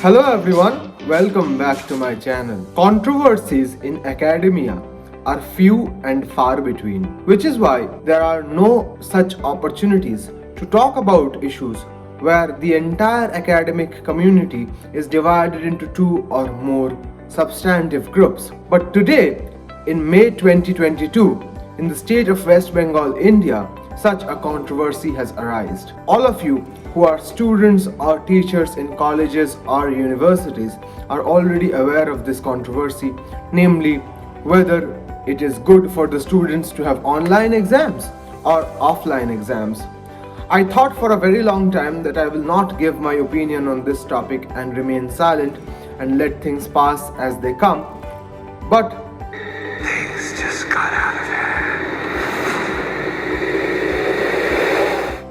Hello everyone, welcome back to my channel. Controversies in academia are few and far between, which is why there are no such opportunities to talk about issues where the entire academic community is divided into two or more substantive groups. But today, in May 2022, in the state of West Bengal, India, such a controversy has arisen. All of you who are students or teachers in colleges or universities are already aware of this controversy, namely whether it is good for the students to have online exams or offline exams. I thought for a very long time that I will not give my opinion on this topic and remain silent and let things pass as they come, but things just got out of hand.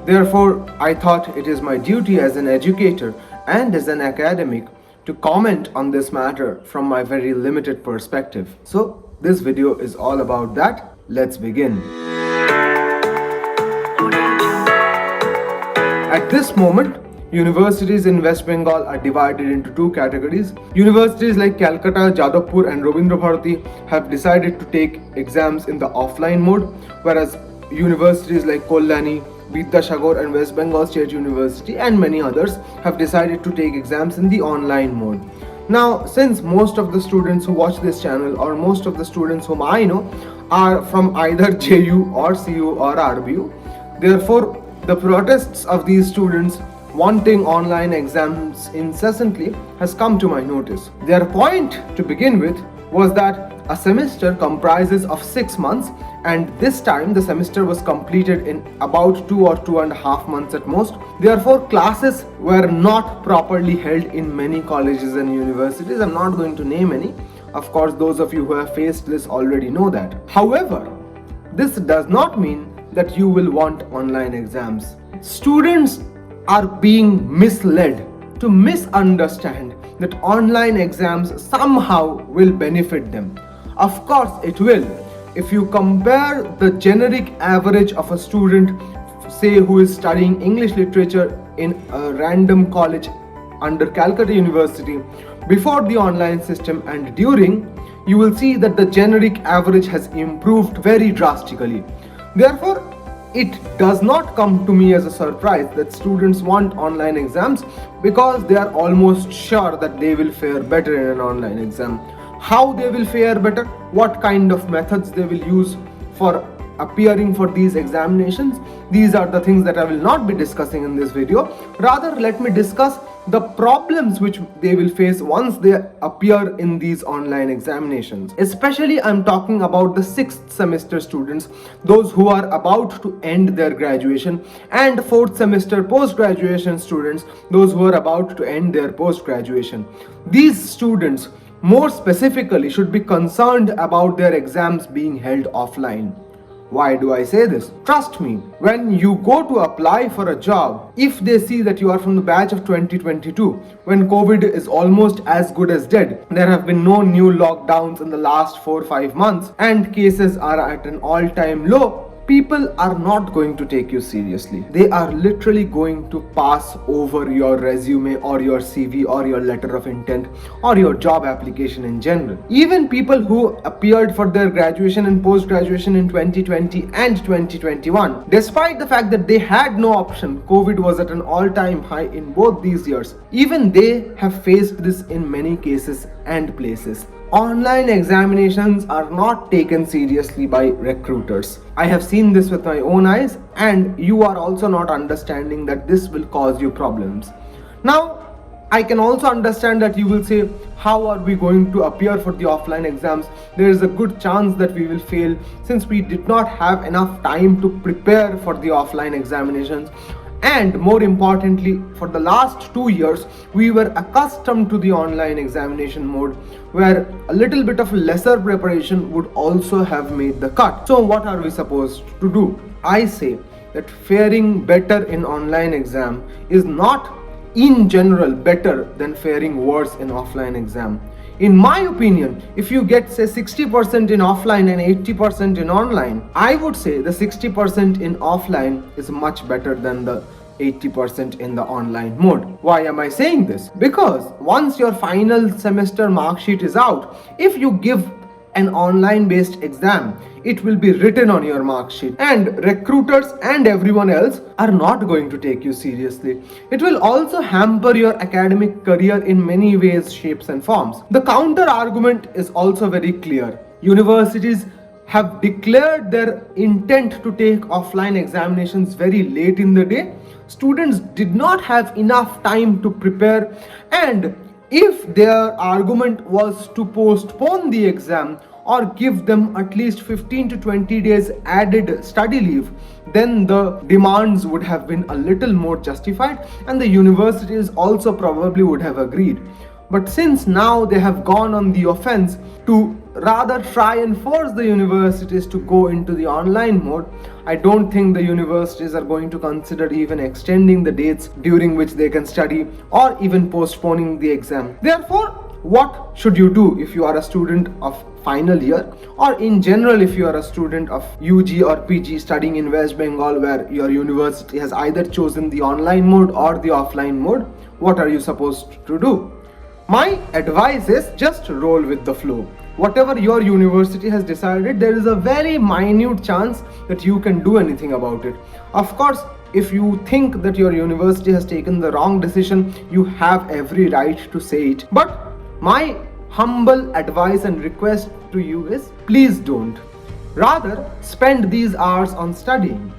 Therefore, I thought it is my duty as an educator and as an academic to comment on this matter from my very limited perspective. So, this video is all about that. Let's begin. At this moment, universities in West Bengal are divided into two categories. Universities like Calcutta, Jadavpur and Rabindra Bharati have decided to take exams in the offline mode, whereas universities like Kollani, Vidyasagar and West Bengal State University and many others have decided to take exams in the online mode. Now, since most of the students who watch this channel or most of the students whom I know are from either JU or CU or RBU, therefore the protests of these students wanting online exams incessantly has come to my notice. Their point to begin with was that a semester comprises of 6 months, and this time the semester was completed in about 2 or 2.5 months at most. Therefore, classes were not properly held in many colleges and universities. I'm not going to name any. Of course, those of you who have faced this already know that. However, this does not mean that you will want online exams. Students are being misled to misunderstand that online exams somehow will benefit them. Of course it will. If you compare the generic average of a student, say who is studying English literature in a random college under Calcutta University before the online system and during, you will see that the generic average has improved very drastically. Therefore, it does not come to me as a surprise that students want online exams because they are almost sure that they will fare better in an online exam. How they will fare better, what kind of methods they will use for appearing for these examinations, these are the things that I will not be discussing in this video. Rather, let me discuss the problems which they will face once they appear in these online examinations. Especially I'm talking about the 6th semester students, those who are about to end their graduation, and 4th semester post-graduation students, those who are about to end their post-graduation. These students more specifically should be concerned about their exams being held offline. Why do I say this? Trust me, when you go to apply for a job, if they see that you are from the batch of 2022, when COVID is almost as good as dead, there have been no new lockdowns in the last 4-5 months, and cases are at an all-time low, people are not going to take you seriously. They are literally going to pass over your resume or your CV or your letter of intent or your job application in general. Even people who appeared for their graduation and post-graduation in 2020 and 2021, despite the fact that they had no option, COVID was at an all-time high in both these years, even they have faced this in many cases and places. Online examinations are not taken seriously by recruiters. I have seen this with my own eyes, and you are also not understanding that this will cause you problems. Now, I can also understand that you will say, how are we going to appear for the offline exams? There is a good chance that we will fail since we did not have enough time to prepare for the offline examinations. And more importantly, for the last 2 years, we were accustomed to the online examination mode where a little bit of lesser preparation would also have made the cut. So what are we supposed to do? I say that faring better in online exam is not in general better than faring worse in offline exam. In my opinion, if you get say 60% in offline and 80% in online, I would say the 60% in offline is much better than the 80% in the online mode. Why am I saying this? Because once your final semester mark sheet is out, if you give an online based exam, it will be written on your mark sheet, and recruiters and everyone else are not going to take you seriously. It will also hamper your academic career in many ways, shapes and forms. The counter argument is also very clear. Universities have declared their intent to take offline examinations very late in the day. Students did not have enough time to prepare, and if their argument was to postpone the exam or give them at least 15 to 20 days added study leave, then the demands would have been a little more justified, and the universities also probably would have agreed. But since now they have gone on the offense to rather try and force the universities to go into the online mode, I don't think the universities are going to consider even extending the dates during which they can study or even postponing the exam. Therefore, what should you do if you are a student of final year, or in general if you are a student of UG or PG studying in West Bengal, where your university has either chosen the online mode or the offline mode? What are you supposed to do? My advice is just roll with the flow. Whatever your university has decided, there is a very minute chance that you can do anything about it. Of course, if you think that your university has taken the wrong decision, you have every right to say it. But my humble advice and request to you is, please don't. Rather, spend these hours on studying.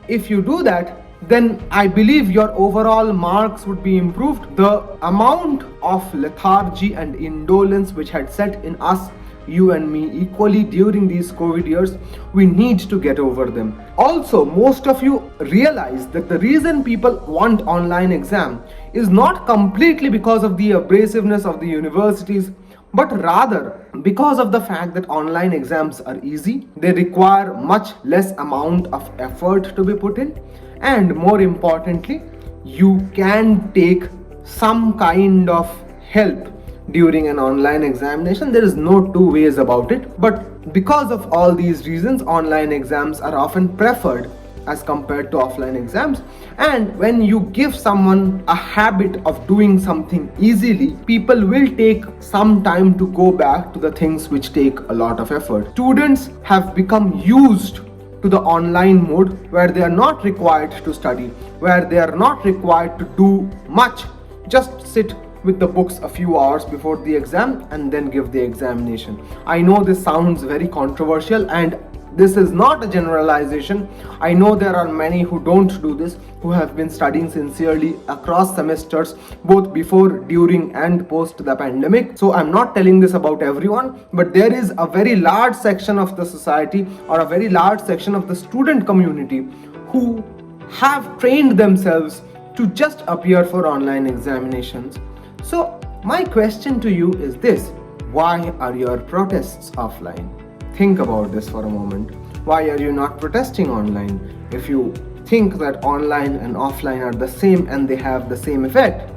If you do that, then I believe your overall marks would be improved. The amount of lethargy and indolence which had set in us, you and me, equally during these COVID years, we need to get over them. Also, most of you realize that the reason people want online exam is not completely because of the abrasiveness of the universities, but rather because of the fact that online exams are easy, they require much less amount of effort to be put in, and more importantly, you can take some kind of help during an online examination. There is no two ways about it. But because of all these reasons, online exams are often preferred as compared to offline exams. And when you give someone a habit of doing something easily, people will take some time to go back to the things which take a lot of effort. Students have become used to the online mode, where they are not required to study, where they are not required to do much, just sit with the books a few hours before the exam and then give the examination. I know this sounds very controversial, and this is not a generalization. I know there are many who don't do this, who have been studying sincerely across semesters, both before, during and post the pandemic. So I'm not telling this about everyone, but there is a very large section of the society, or a very large section of the student community, who have trained themselves to just appear for online examinations. So my question to you is this: why are your protests offline? Think about this for a moment. Why are you not protesting online? If you think that online and offline are the same and they have the same effect,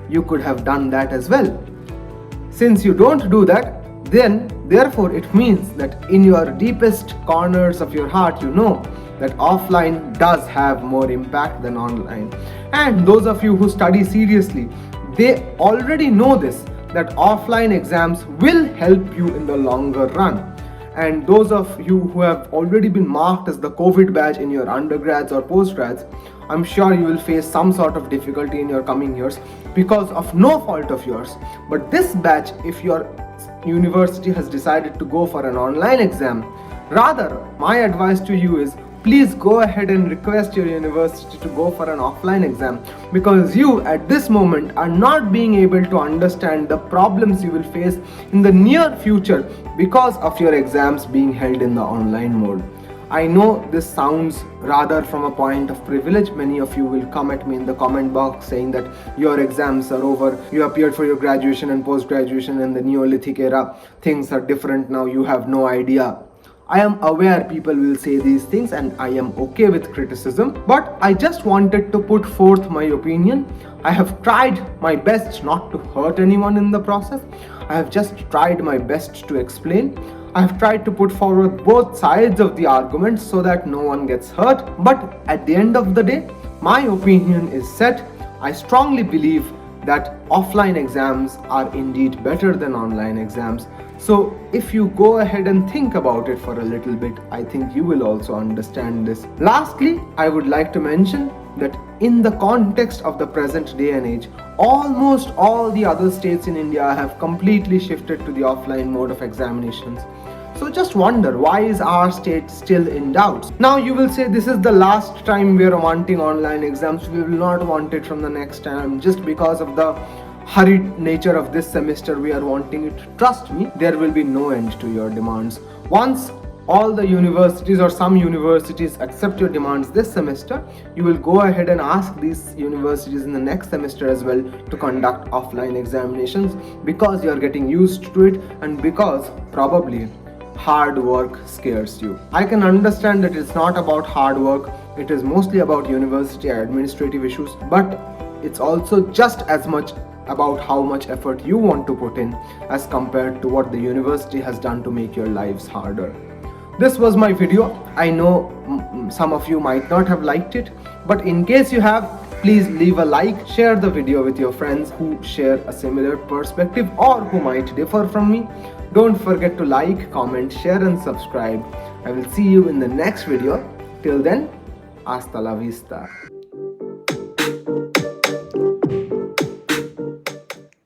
you could have done that as well. Since you don't do that, then therefore it means that in your deepest corners of your heart, you know that offline does have more impact than online. And those of you who study seriously, they already know this, that offline exams will help you in the longer run. And those of you who have already been marked as the COVID batch in your undergrads or postgrads, I'm sure you will face some sort of difficulty in your coming years because of no fault of yours. But this batch, if your university has decided to go for an online exam, rather, my advice to you is, please go ahead and request your university to go for an offline exam, because you at this moment are not being able to understand the problems you will face in the near future because of your exams being held in the online mode. I know this sounds rather from a point of privilege. Many of you will come at me in the comment box saying that your exams are over, you appeared for your graduation and post-graduation in the Neolithic era, things are different now, you have no idea. I am aware people will say these things, and I am okay with criticism, but I just wanted to put forth my opinion. I have tried my best not to hurt anyone in the process. I have just tried my best to explain. I have tried to put forward both sides of the argument so that no one gets hurt. But at the end of the day, my opinion is set. I strongly believe that offline exams are indeed better than online exams. So, if you go ahead and think about it for a little bit, I think you will also understand this. Lastly, I would like to mention that in the context of the present day and age, almost all the other states in India have completely shifted to the offline mode of examinations. So just wonder, why is our state still in doubt? Now you will say this is the last time we are wanting online exams. We will not want it from the next time just because of the hurried nature of this semester we are wanting it. Trust me, there will be no end to your demands. Once all the universities or some universities accept your demands this semester, you will go ahead and ask these universities in the next semester as well to conduct offline examinations, because you are getting used to it and because probably hard work scares you. I can understand that it's not about hard work, it is mostly about university administrative issues, but it's also just as much about how much effort you want to put in as compared to what the university has done to make your lives harder. This was my video. I know some of you might not have liked it, but in case you have, please leave a like, share the video with your friends who share a similar perspective or who might differ from me. Don't forget to like, comment, share and subscribe. I will see you in the next video. Till then, hasta la vista.